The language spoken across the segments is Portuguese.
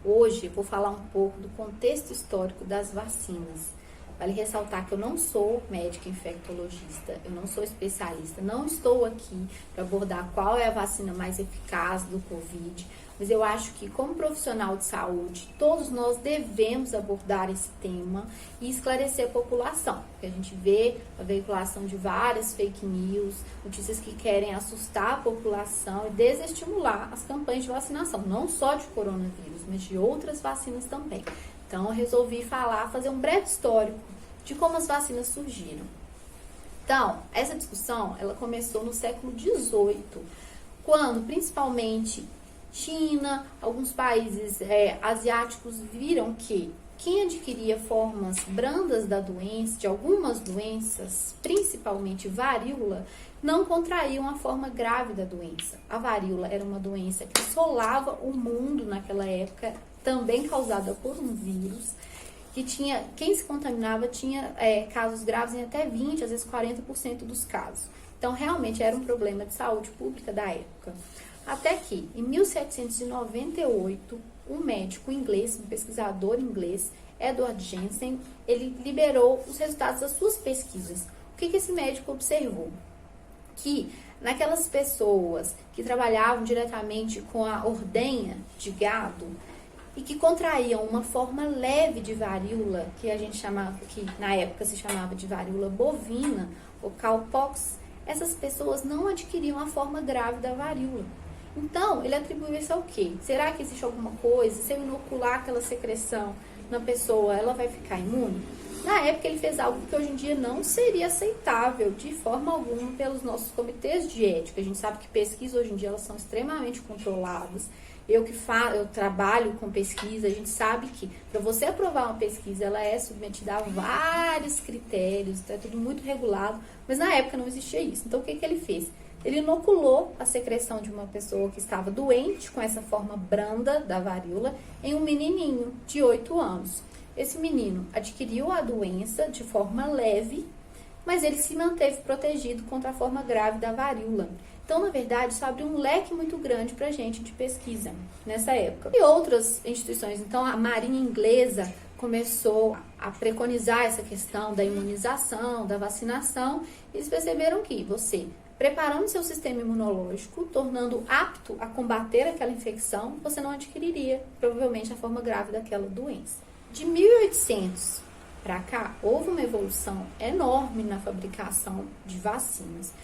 Hoje eu vou falar um pouco do contexto histórico das vacinas. Vale ressaltar que eu não sou médica infectologista, eu não sou especialista, não estou aqui para abordar qual é a vacina mais eficaz do Covid, mas eu acho que como profissional de saúde, todos nós devemos abordar esse tema e esclarecer a população, porque a gente vê a veiculação de várias fake news, notícias que querem assustar a população e desestimular as campanhas de vacinação, não só de coronavírus, mas de outras vacinas também. Então, eu resolvi fazer um breve histórico de como as vacinas surgiram. Então, essa discussão, ela começou no século XVIII, quando, principalmente, China, alguns países asiáticos viram que quem adquiria formas brandas da doença, de algumas doenças, principalmente varíola, não contraíam a forma grave da doença. A varíola era uma doença que assolava o mundo naquela época, também causada por um vírus, que quem se contaminava tinha casos graves em até 20, às vezes 40% dos casos. Então, realmente era um problema de saúde pública da época. Até que, em 1798, um médico inglês, um pesquisador inglês, Edward Jensen, ele liberou os resultados das suas pesquisas. O que esse médico observou? Que naquelas pessoas que trabalhavam diretamente com a ordenha de gado e que contraíam uma forma leve de varíola, que a gente chamava, que na época se chamava de varíola bovina, ou cowpox, essas pessoas não adquiriam a forma grave da varíola. Então, ele atribuiu isso ao quê? Será que existe alguma coisa? Se eu inocular aquela secreção na pessoa, ela vai ficar imune? Na época, ele fez algo que hoje em dia não seria aceitável de forma alguma pelos nossos comitês de ética. A gente sabe que pesquisas hoje em dia elas são extremamente controladas. Eu trabalho com pesquisa, a gente sabe que para você aprovar uma pesquisa, ela é submetida a vários critérios, então é tudo muito regulado, mas na época não existia isso. Então, o que ele fez? Ele inoculou a secreção de uma pessoa que estava doente com essa forma branda da varíola em um menininho de 8 anos. Esse menino adquiriu a doença de forma leve, mas ele se manteve protegido contra a forma grave da varíola. Então, na verdade, isso abre um leque muito grande para a gente de pesquisa nessa época. E outras instituições, então a Marinha Inglesa começou a preconizar essa questão da imunização, da vacinação, e eles perceberam que você, preparando seu sistema imunológico, tornando apto a combater aquela infecção, você não adquiriria, provavelmente, a forma grave daquela doença. De 1800 para cá, houve uma evolução enorme na fabricação de vacinas.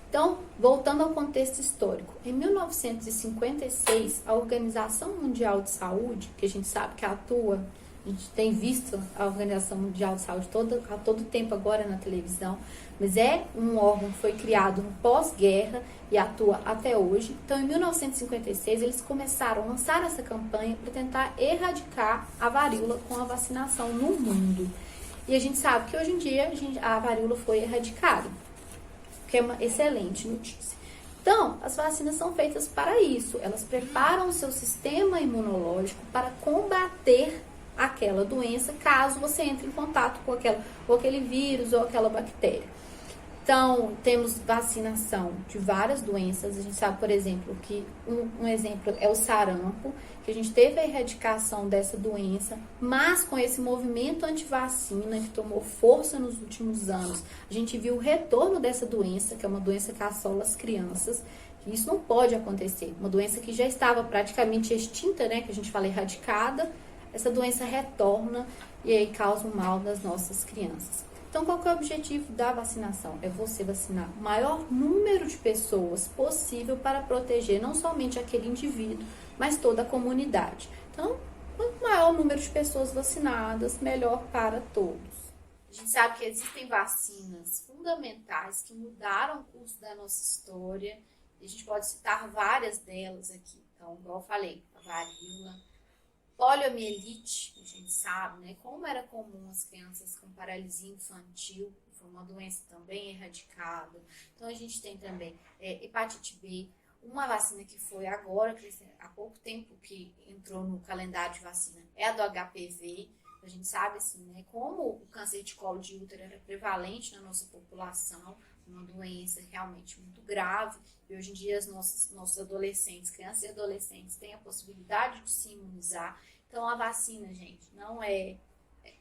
Então, voltando ao contexto histórico, em 1956, a Organização Mundial de Saúde, que a gente sabe que atua, a gente tem visto a Organização Mundial de Saúde a todo tempo agora na televisão, mas é um órgão que foi criado no pós-guerra e atua até hoje. Então, em 1956, eles começaram a lançar essa campanha para tentar erradicar a varíola com a vacinação no mundo. E a gente sabe que hoje em dia a varíola foi erradicada, que é uma excelente notícia. Então, as vacinas são feitas para isso. Elas preparam o seu sistema imunológico para combater aquela doença, caso você entre em contato com aquele vírus ou aquela bactéria. Então, temos vacinação de várias doenças. A gente sabe, por exemplo, que um exemplo é o sarampo, que a gente teve a erradicação dessa doença, mas com esse movimento antivacina que tomou força nos últimos anos, a gente viu o retorno dessa doença, que é uma doença que assola as crianças. E isso não pode acontecer. Uma doença que já estava praticamente extinta, né, que a gente fala erradicada, essa doença retorna e aí causa um mal nas nossas crianças. Então, qual que é o objetivo da vacinação? É você vacinar o maior número de pessoas possível para proteger não somente aquele indivíduo, mas toda a comunidade. Então, quanto maior o número de pessoas vacinadas, melhor para todos. A gente sabe que existem vacinas fundamentais que mudaram o curso da nossa história, e a gente pode citar várias delas aqui. Então, igual eu falei, a varíola, poliomielite, a gente sabe, né, como era comum as crianças com paralisia infantil, foi uma doença também erradicada. Então, a gente tem também hepatite B, uma vacina que foi agora, há pouco tempo que entrou no calendário de vacina, é a do HPV. A gente sabe, assim, né, como o câncer de colo de útero era prevalente na nossa população, uma doença realmente muito grave, e hoje em dia nossos adolescentes, crianças e adolescentes, têm a possibilidade de se imunizar. Então, a vacina, gente, não é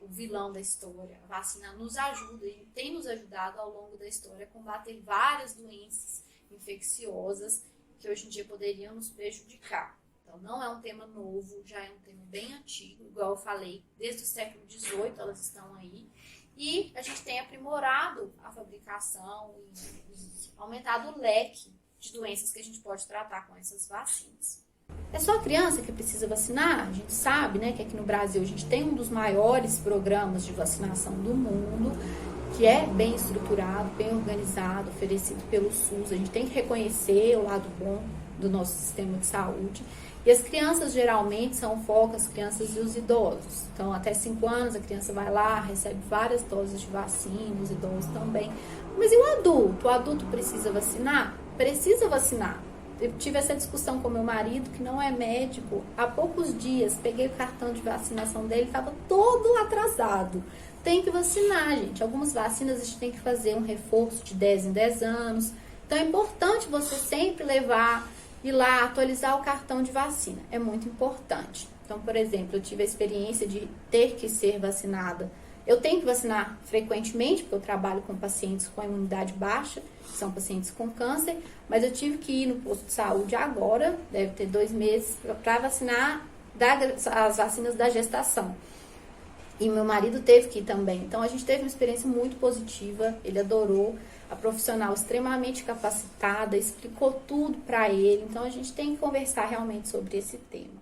o vilão da história. A vacina nos ajuda e tem nos ajudado ao longo da história a combater várias doenças infecciosas que hoje em dia poderiam nos prejudicar. Então, não é um tema novo, já é um tema bem antigo, igual eu falei, desde o século XVIII elas estão aí. E a gente tem aprimorado a fabricação e aumentado o leque de doenças que a gente pode tratar com essas vacinas. É só a criança que precisa vacinar? A gente sabe, né, que aqui no Brasil a gente tem um dos maiores programas de vacinação do mundo, que é bem estruturado, bem organizado, oferecido pelo SUS. A gente tem que reconhecer o lado bom do nosso sistema de saúde. E as crianças geralmente são o foco, as crianças e os idosos. Então, até 5 anos a criança vai lá, recebe várias doses de vacina, os idosos também. Mas e o adulto? O adulto precisa vacinar? Precisa vacinar. Eu tive essa discussão com meu marido, que não é médico. Há poucos dias, peguei o cartão de vacinação dele, estava todo atrasado. Tem que vacinar, gente. Algumas vacinas a gente tem que fazer um reforço de 10 em 10 anos. Então, é importante você sempre levar, ir lá, atualizar o cartão de vacina. É muito importante. Então, por exemplo, eu tive a experiência de ter que ser vacinada. Eu tenho que vacinar frequentemente, porque eu trabalho com pacientes com a imunidade baixa, que são pacientes com câncer, mas eu tive que ir no posto de saúde agora, deve ter 2 meses, para vacinar as vacinas da gestação. E meu marido teve que ir também. Então, a gente teve uma experiência muito positiva, ele adorou, a profissional extremamente capacitada, explicou tudo para ele. Então, a gente tem que conversar realmente sobre esse tema.